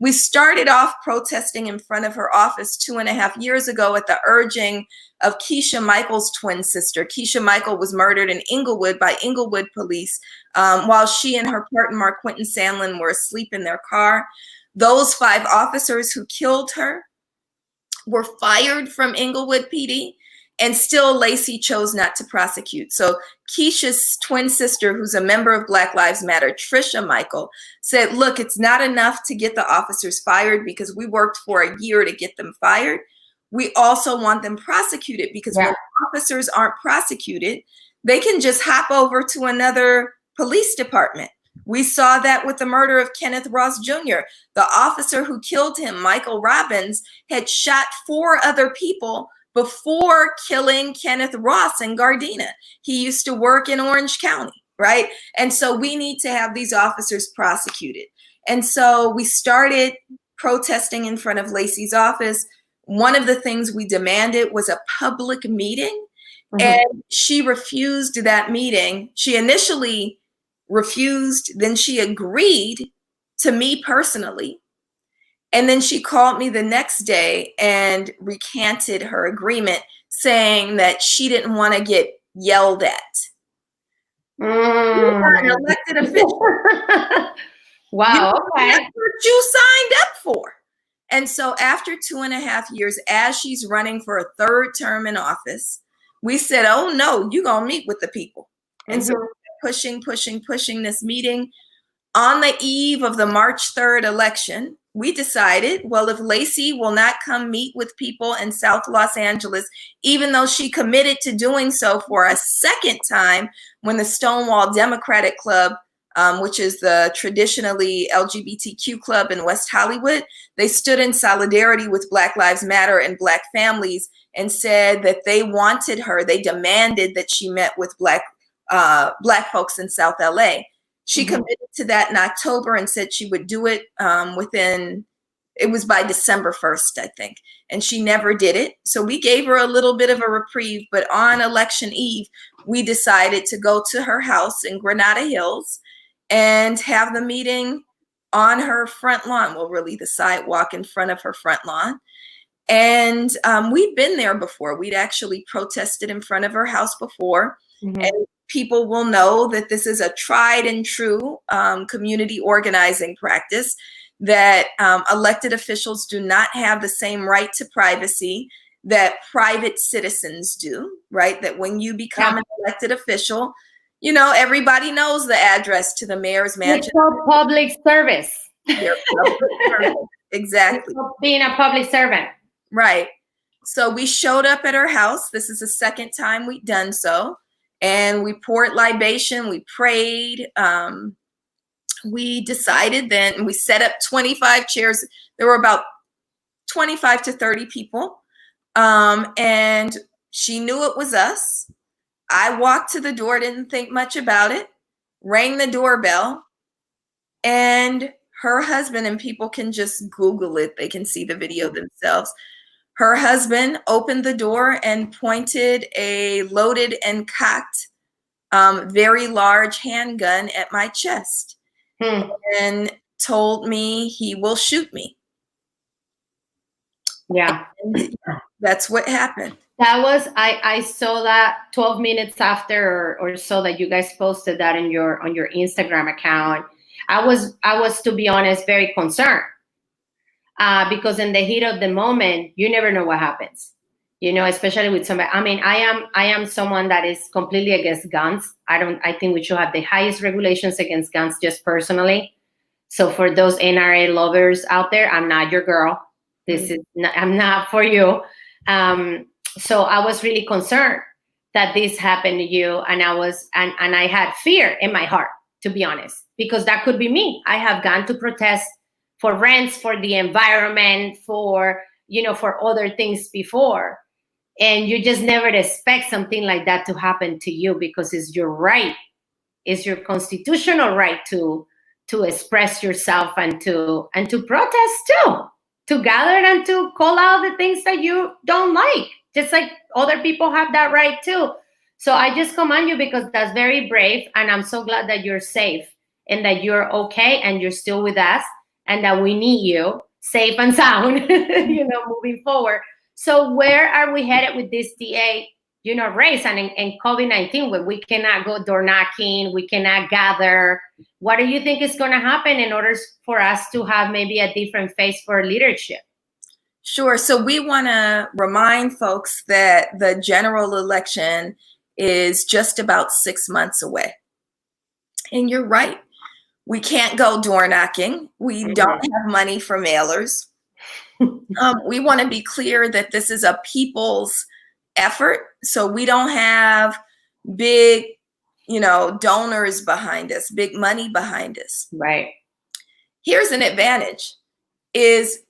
[SPEAKER 2] We started off protesting in front of her office 2.5 years ago at the urging of Keisha Michael's twin sister. Keisha Michael was murdered in Inglewood by Inglewood police while she and her partner, Marquinton Sandlin, were asleep in their car. Those 5 officers who killed her were fired from Inglewood PD, and still Lacey chose not to prosecute. So Keisha's twin sister, who's a member of Black Lives Matter, Trisha Michael, said, look, it's not enough to get the officers fired because we worked for a year to get them fired. we also want them prosecuted, because when officers aren't prosecuted, they can just hop over to another police department. We saw that with the murder of Kenneth Ross Jr. The officer who killed him, Michael Robbins, had shot 4 other people before killing Kenneth Ross in Gardena. He used to work in Orange County, right? And so we need to have these officers prosecuted. And so we started protesting in front of Lacey's office. One of the things we demanded was a public meeting, and she refused that meeting. She initially refused, then she agreed to me personally. And then she called me the next day and recanted her agreement, saying that she didn't want to get yelled at. You're an elected official.
[SPEAKER 1] Wow, okay.
[SPEAKER 2] That's what you signed up for. And so after 2.5 years, as she's running for a 3rd term in office, we said, oh no, you're going to meet with the people. And so pushing this meeting. On the eve of the March 3rd election, we decided, well, if Lacey will not come meet with people in South Los Angeles, even though she committed to doing so for a second time when the Stonewall Democratic Club, which is the traditionally LGBTQ club in West Hollywood, they stood in solidarity with Black Lives Matter and Black families and said that they wanted her, they demanded that she met with Black folks in South LA. She committed to that in October and said she would do it it was by December 1st, I think. And she never did it. So we gave her a little bit of a reprieve. But on election eve, we decided to go to her house in Granada Hills and have the meeting on her front lawn. Well, really the sidewalk in front of her front lawn. And we'd been there before. We'd actually protested in front of her house before. And people will know that this is a tried and true community organizing practice, that elected officials do not have the same right to privacy that private citizens do, right? That when you become an elected official, you know, everybody knows the address to the mayor's mansion.
[SPEAKER 1] It's called public service.
[SPEAKER 2] Exactly.
[SPEAKER 1] Being a public servant.
[SPEAKER 2] Right. So we showed up at her house. This is the second time we'd done so. And we poured libation, we prayed. We decided then, we set up 25 chairs. There were about 25 to 30 people. And she knew it was us. I walked to the door, didn't think much about it, rang the doorbell, and her husband, and people can just Google it, they can see the video themselves. Her husband opened the door and pointed a loaded and cocked, very large handgun at my chest and told me he will shoot me.
[SPEAKER 1] Yeah.
[SPEAKER 2] And that's what happened.
[SPEAKER 1] That was, I saw that 12 minutes after or so that you guys posted that on your Instagram account. I was, to be honest, very concerned. Because in the heat of the moment, you never know what happens, you know, especially with somebody. I mean, I am someone that is completely against guns. I think we should have the highest regulations against guns, just personally. So for those NRA lovers out there, I'm not your girl. I'm not for you. So I was really concerned that this happened to you. And I had fear in my heart, to be honest, because that could be me. I have gone to protest for rents, for the environment, for, you know, for other things before. And you just never expect something like that to happen to you, because it's your right. It's your constitutional right to express yourself and to protest too, to gather and to call out the things that you don't like, just like other people have that right too. So I just commend you, because that's very brave. And I'm so glad that you're safe and that you're okay and you're still with us, and that we need you safe and sound, you know, moving forward. So where are we headed with this DA, you know, race and COVID-19, when we cannot go door knocking, we cannot gather? What do you think is going to happen in order for us to have maybe a different face for leadership?
[SPEAKER 2] Sure. So we want to remind folks that the general election is just about 6 months away. And you're right. We can't go door knocking. We don't have money for mailers. We want to be clear that this is a people's effort. So we don't have big, donors behind us, big money behind us.
[SPEAKER 1] Right.
[SPEAKER 2] Here's an advantage is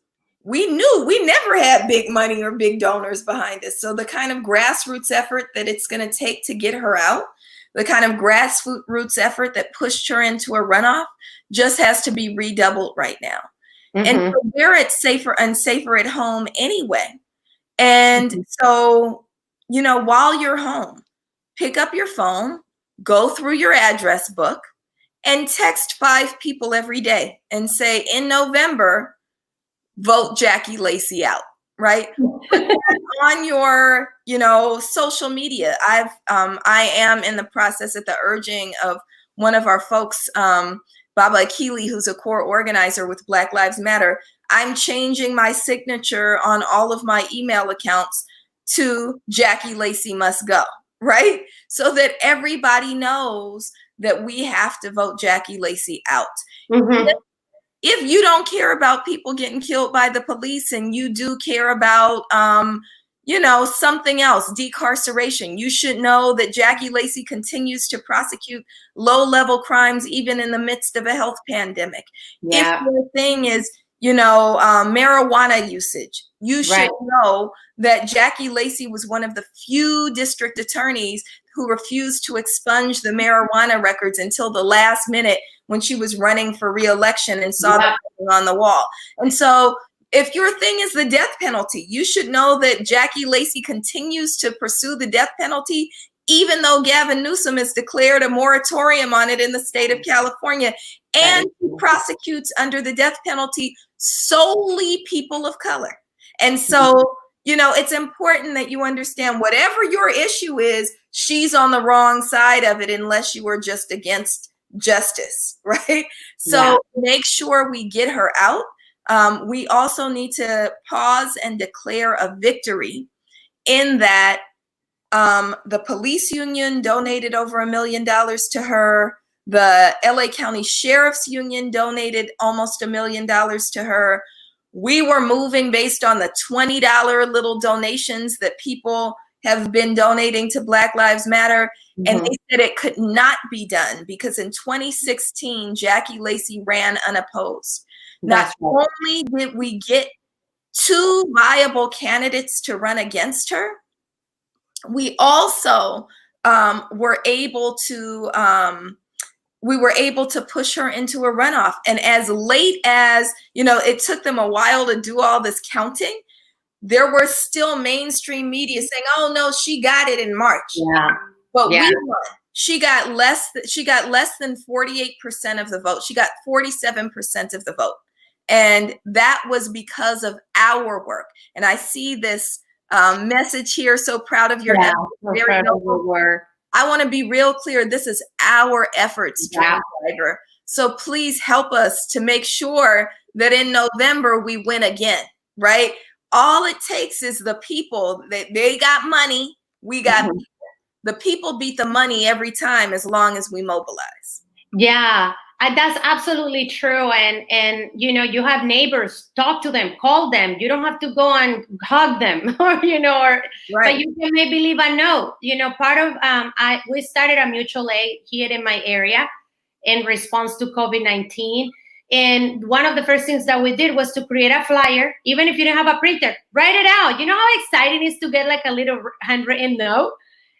[SPEAKER 2] we knew we never had big money or big donors behind us. So the kind of grassroots effort that it's going to take to get her out, the kind of grassroots effort that pushed her into a runoff just has to be redoubled right now. And so we're at safer and safer at home anyway. And so, while you're home, pick up your phone, go through your address book, and text 5 people every day and say, in November, vote Jackie Lacey out, right? Put that on your, social media. I am in the process at the urging of one of our folks, Baba Akili, who's a core organizer with Black Lives Matter. I'm changing my signature on all of my email accounts to Jackie Lacey must go, right? So that everybody knows that we have to vote Jackie Lacey out. If you don't care about people getting killed by the police and you do care about, something else, decarceration, you should know that Jackie Lacey continues to prosecute low-level crimes even in the midst of a health pandemic. Yeah. If your thing is, marijuana usage, you should know that Jackie Lacey was one of the few district attorneys who refused to expunge the marijuana records until the last minute when she was running for re-election and saw that on the wall. And so if your thing is the death penalty, you should know that Jackie Lacey continues to pursue the death penalty, even though Gavin Newsom has declared a moratorium on it in the state of California, and prosecutes under the death penalty solely people of color. And so, it's important that you understand whatever your issue is, she's on the wrong side of it unless you are just against justice, right? So make sure we get her out. We also need to pause and declare a victory in that the police union donated over $1 million to her. The LA County Sheriff's Union donated almost $1 million to her. We were moving based on the $20 little donations that people have been donating to Black Lives Matter. And they said it could not be done because in 2016, Jackie Lacey ran unopposed. Not only did we get 2 viable candidates to run against her, we also were able to push her into a runoff. And as late as, it took them a while to do all this counting, there were still mainstream media saying, oh no, she got it in March. But we won. She got less than 48% of the vote. She got 47% of the vote. And that was because of our work. And I see this message here. So proud of your efforts. Very noble work. I want to be real clear. This is our efforts, driver. So please help us to make sure that in November we win again, right? All it takes is the people. They got money. We got people. The people beat the money every time as long as we mobilize. Yeah, that's absolutely true. And you have neighbors, talk to them, call them. You don't have to go and hug them or but you can maybe leave a note. Part of we started a mutual aid here in my area in response to COVID-19. And one of the first things that we did was to create a flyer. Even if you don't have a printer, write it out. You know how exciting it is to get like a little handwritten note?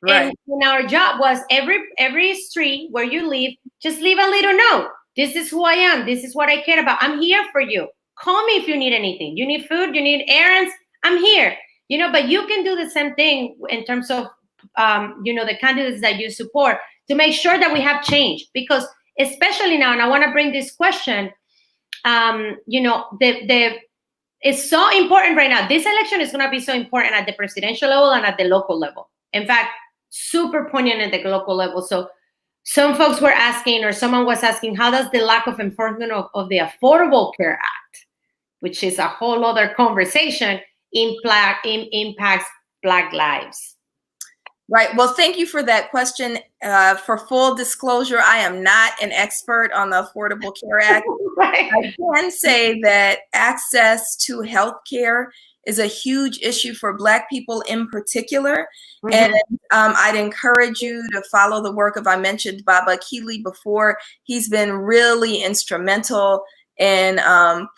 [SPEAKER 2] Right. And our job was every street where you live, just leave a little note. This is who I am. This is what I care about. I'm here for you. Call me if you need anything. You need food, you need errands. I'm here. But you can do the same thing in terms of, the candidates that you support to make sure that we have change. Because especially now, and I want to bring this question, it's so important right now. This election is going to be so important at the presidential level and at the local level. In fact, super poignant at the local level. So some folks were asking, or someone was asking, how does the lack of enforcement of the Affordable Care Act, which is a whole other conversation, impacts Black lives? Right. Well, thank you for that question. For full disclosure, I am not an expert on the Affordable Care Act.
[SPEAKER 1] Right.
[SPEAKER 2] I can say that access to health care is a huge issue for Black people in particular. And I'd encourage you to follow the work of, I mentioned Baba Keeley before. He's been really instrumental in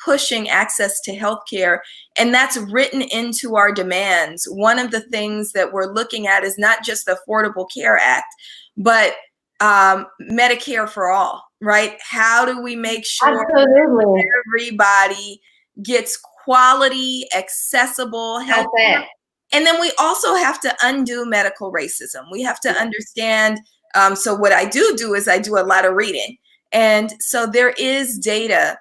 [SPEAKER 2] pushing access to healthcare, and that's written into our demands. One of the things that we're looking at is not just the Affordable Care Act, but Medicare for all, right? How do we make sure
[SPEAKER 1] Absolutely.
[SPEAKER 2] everybody gets quality, accessible health care? And then we also have to undo medical racism. We have to understand. So what I do is I do a lot of reading. And so there is data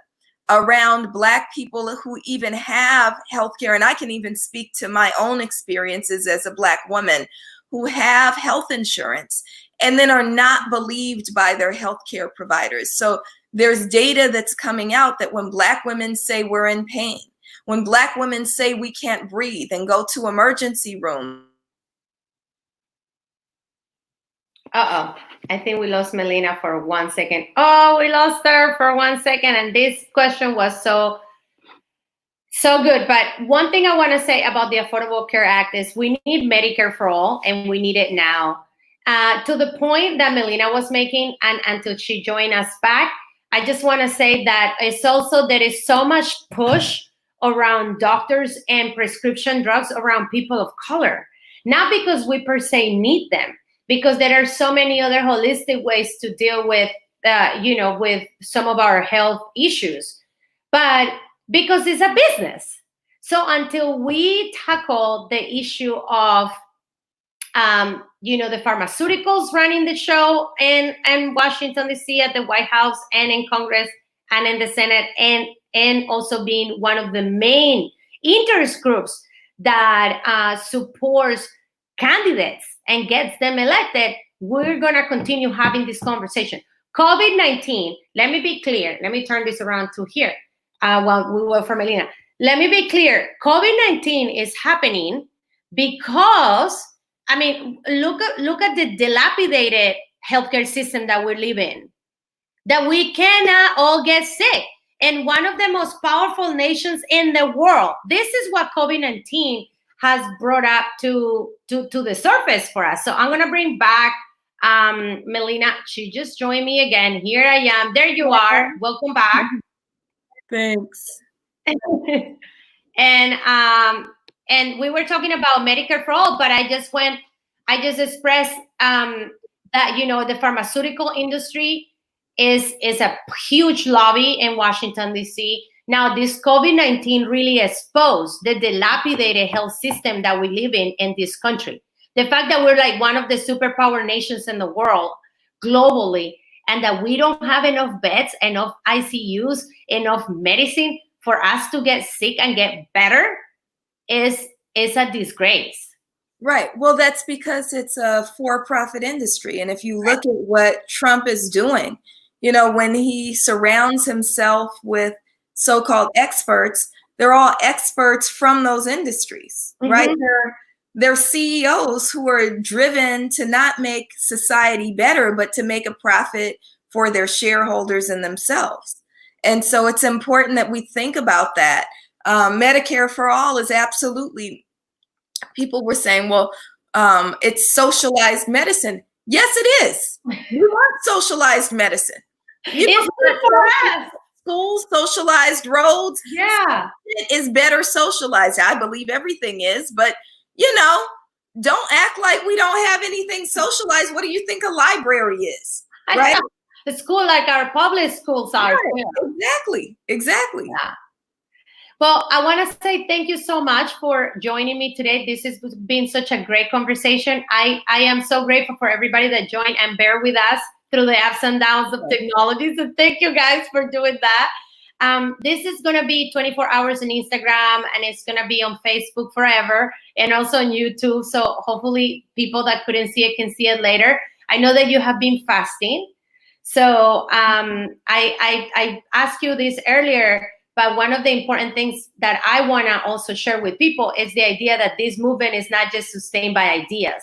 [SPEAKER 2] around Black people who even have healthcare, and I can even speak to my own experiences as a Black woman who have health insurance and then are not believed by their healthcare providers. So there's data that's coming out that when Black women say we're in pain, when Black women say we can't breathe and go to emergency room.
[SPEAKER 1] I think we lost Melina for 1 second. Oh, we lost her for 1 second. And this question was so good. But one thing I want to say about the Affordable Care Act is we need Medicare for all, and we need it now. To the point that Melina was making, and until she joined us back, I just want to say that it's also, there is so much push around doctors and prescription drugs around people of color. Not because we per se need them, because there are so many other holistic ways to deal with, with some of our health issues, but because it's a business. So until we tackle the issue of, the pharmaceuticals running the show in Washington, D.C., at the White House and in Congress and in the Senate, and also being one of the main interest groups that supports candidates and gets them elected, we're going to continue having this conversation. COVID-19, let me be clear. Let me turn this around to here while we wait for Melina. Let me be clear. COVID-19 is happening because, look at the dilapidated healthcare system that we live in, that we cannot all get sick. And one of the most powerful nations in the world. This is what COVID-19 has brought up to the surface for us. So I'm going to bring back Melina. She just joined me again. Here I am. There you are. Welcome back.
[SPEAKER 2] Thanks.
[SPEAKER 1] And we were talking about Medicare for all, but I just expressed that, the pharmaceutical industry is a huge lobby in Washington, D.C. Now, this COVID-19 really exposed the dilapidated health system that we live in this country. The fact that we're like one of the superpower nations in the world globally, and that we don't have enough beds, enough ICUs, enough medicine for us to get sick and get better is a disgrace.
[SPEAKER 2] Right. Well, that's because it's a for-profit industry. And if you look at what Trump is doing, when he surrounds himself with so-called experts, they're all experts from those industries, right? They're CEOs who are driven to not make society better, but to make a profit for their shareholders and themselves. And so it's important that we think about that. Medicare for all is absolutely, people were saying, well, it's socialized medicine. Yes, it is. We want socialized medicine.
[SPEAKER 1] It's good for us.
[SPEAKER 2] Schools, socialized roads.
[SPEAKER 1] Yeah.
[SPEAKER 2] It is better socialized. I believe everything is, but don't act like we don't have anything socialized. What do you think a library is? Right?
[SPEAKER 1] The school, like our public schools are.
[SPEAKER 2] Right. Exactly.
[SPEAKER 1] Yeah. Well, I want to say thank you so much for joining me today. This has been such a great conversation. I am so grateful for everybody that joined and bear with us through the ups and downs of technology. So thank you guys for doing that. This is going to be 24 hours on Instagram, and it's going to be on Facebook forever, and also on YouTube. So hopefully people that couldn't see it can see it later. I know that you have been fasting. So I asked you this earlier, but one of the important things that I want to also share with people is the idea that this movement is not just sustained by ideas,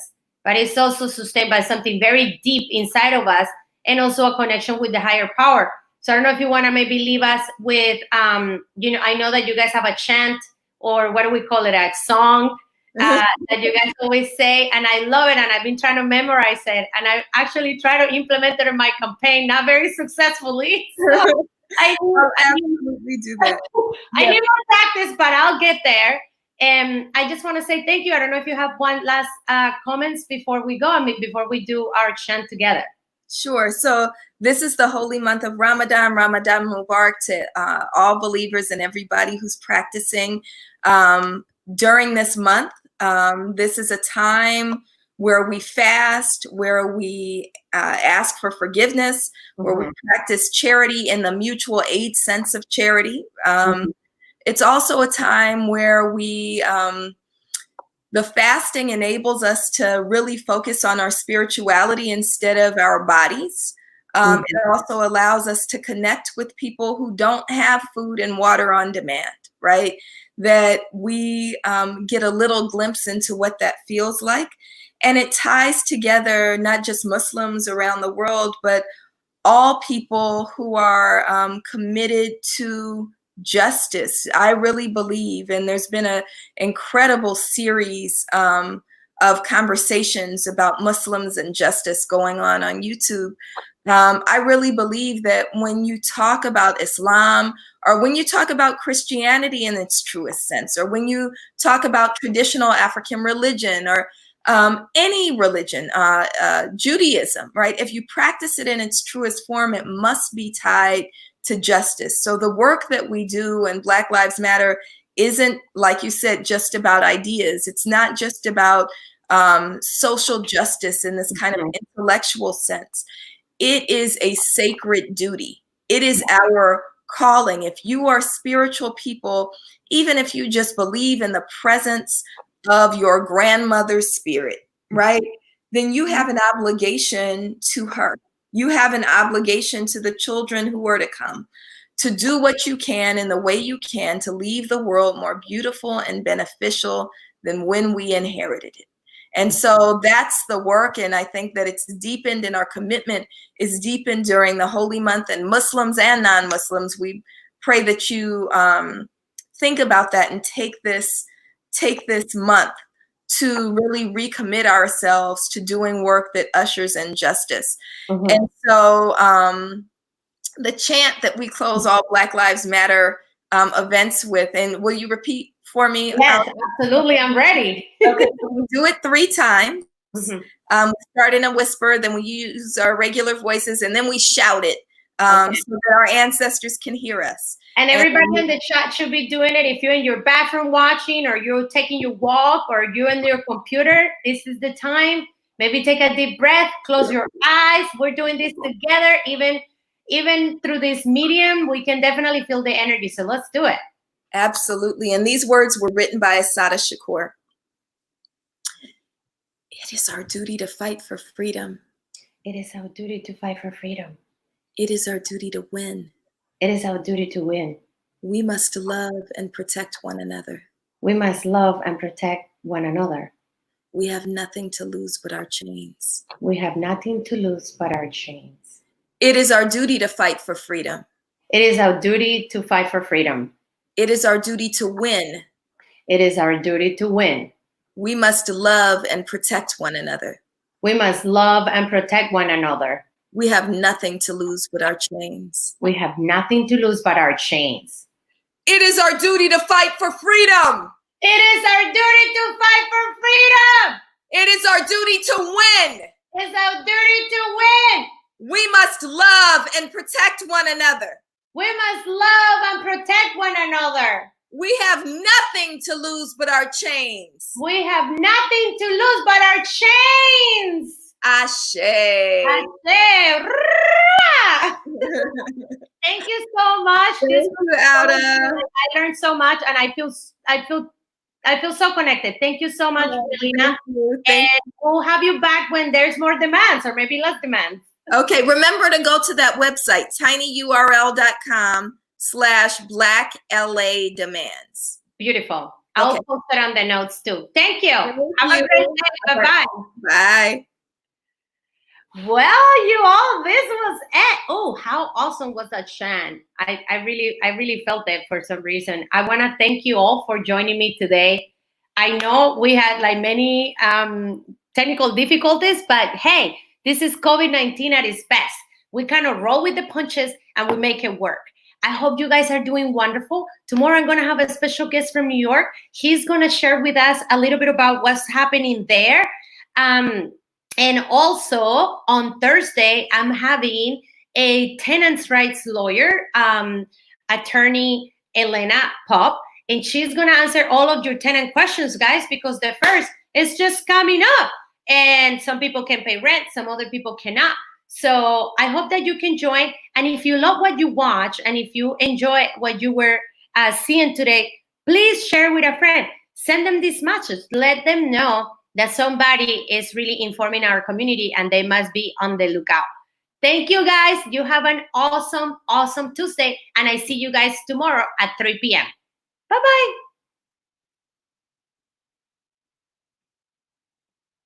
[SPEAKER 1] but it's also sustained by something very deep inside of us, and also a connection with the higher power. So I don't know if you want to maybe leave us with, I know that you guys have a chant, or what do we call it, a song that you guys always say, and I love it, and I've been trying to memorize it, and I actually try to implement it in my campaign, not very successfully. So
[SPEAKER 2] I'll absolutely do that.
[SPEAKER 1] I need more practice, but I'll get there. And I just want to say thank you. I don't know if you have one last comments before we go, before we do our chant together.
[SPEAKER 2] Sure. So this is the holy month of Ramadan. Ramadan Mubarak to all believers and everybody who's practicing during this month. This is a time where we fast, where we ask for forgiveness, where we practice charity in the mutual aid sense of charity. It's also a time where the fasting enables us to really focus on our spirituality instead of our bodies. It also allows us to connect with people who don't have food and water on demand, right? That we get a little glimpse into what that feels like. And it ties together not just Muslims around the world, but all people who are committed to justice. I really believe, and there's been an incredible series of conversations about Muslims and justice going on YouTube. I really believe that when you talk about Islam, or when you talk about Christianity in its truest sense, or when you talk about traditional African religion, or any religion, Judaism, right? If you practice it in its truest form, it must be tied to justice. So the work that we do in Black Lives Matter isn't, like you said, just about ideas. It's not just about social justice in this kind of intellectual sense. It is a sacred duty. It is our calling. If you are spiritual people, even if you just believe in the presence of your grandmother's spirit, right? Then you have an obligation to her. You have an obligation to the children who are to come, to do what you can in the way you can to leave the world more beautiful and beneficial than when we inherited it. And so that's the work. And I think that it's deepened, and our commitment is deepened during the holy month. And Muslims and non-Muslims, we pray that you think about that and take this month to really recommit ourselves to doing work that ushers in justice. And so the chant that we close all Black Lives Matter events with, and will you repeat for me?
[SPEAKER 1] Yes, absolutely. I'm ready.
[SPEAKER 2] Okay, so we do it 3 times. We start in a whisper, then we use our regular voices, and then we shout it so that our ancestors can hear us.
[SPEAKER 1] And everybody in the chat should be doing it. If you're in your bathroom watching, or you're taking your walk, or you're in your computer, this is the time. Maybe take a deep breath, close your eyes. We're doing this together. Even through this medium, we can definitely feel the energy. So let's do it.
[SPEAKER 2] Absolutely. And these words were written by Assata Shakur. It is our duty to fight for freedom.
[SPEAKER 1] It is our duty to fight for freedom.
[SPEAKER 2] It is our duty to win.
[SPEAKER 1] It is our duty to win.
[SPEAKER 2] We must love and protect one another.
[SPEAKER 1] We must love and protect one another.
[SPEAKER 2] We have nothing to lose but our chains.
[SPEAKER 1] We have nothing to lose but our chains.
[SPEAKER 2] It is our duty to fight for freedom.
[SPEAKER 1] It is our duty to fight for freedom.
[SPEAKER 2] It is our duty to win.
[SPEAKER 1] It is our duty to win.
[SPEAKER 2] We must love and protect one another.
[SPEAKER 1] We must love and protect one another.
[SPEAKER 2] We have nothing to lose but our chains.
[SPEAKER 1] We have nothing to lose but our chains.
[SPEAKER 2] It is our duty to fight for freedom.
[SPEAKER 1] It is our duty to fight for freedom.
[SPEAKER 2] It is our duty to win.
[SPEAKER 1] It's our duty to win.
[SPEAKER 2] We must love and protect one another.
[SPEAKER 1] We must love and protect one another.
[SPEAKER 2] We have nothing to lose but our chains.
[SPEAKER 1] We have nothing to lose but our chains.
[SPEAKER 2] Ashe.
[SPEAKER 1] Ashe. Thank you so much. I learned so much, and I feel so connected. Thank you so much, Melina. And we'll have you back when there's more demands, or maybe less demands.
[SPEAKER 2] Okay, remember to go to that website, tinyurl.com/BlackLA demands.
[SPEAKER 1] Beautiful. I'll
[SPEAKER 2] Okay.
[SPEAKER 1] post it on the notes too. Thank you.
[SPEAKER 2] Thank
[SPEAKER 1] Have a
[SPEAKER 2] you.
[SPEAKER 1] great day. Bye-bye.
[SPEAKER 2] Bye.
[SPEAKER 1] Well, you all, this was it. Oh, how awesome was that, Shan? I really felt it for some reason. I want to thank you all for joining me today. I know we had like many technical difficulties, but hey, this is COVID-19 at its best. We kind of roll with the punches and we make it work. I hope you guys are doing wonderful. Tomorrow I'm going to have a special guest from New York. He's going to share with us a little bit about what's happening there. And also on Thursday, I'm having a tenants' rights lawyer, attorney Elena Pop, and she's going to answer all of your tenant questions, guys, because the first is just coming up. And some people can pay rent, some other people cannot. So I hope that you can join. And if you love what you watch and if you enjoy what you were seeing today, please share with a friend. Send them this message. Let them know that somebody is really informing our community and they must be on the lookout. Thank you, guys. You have an awesome, awesome Tuesday. And I see you guys tomorrow at 3 p.m. Bye-bye.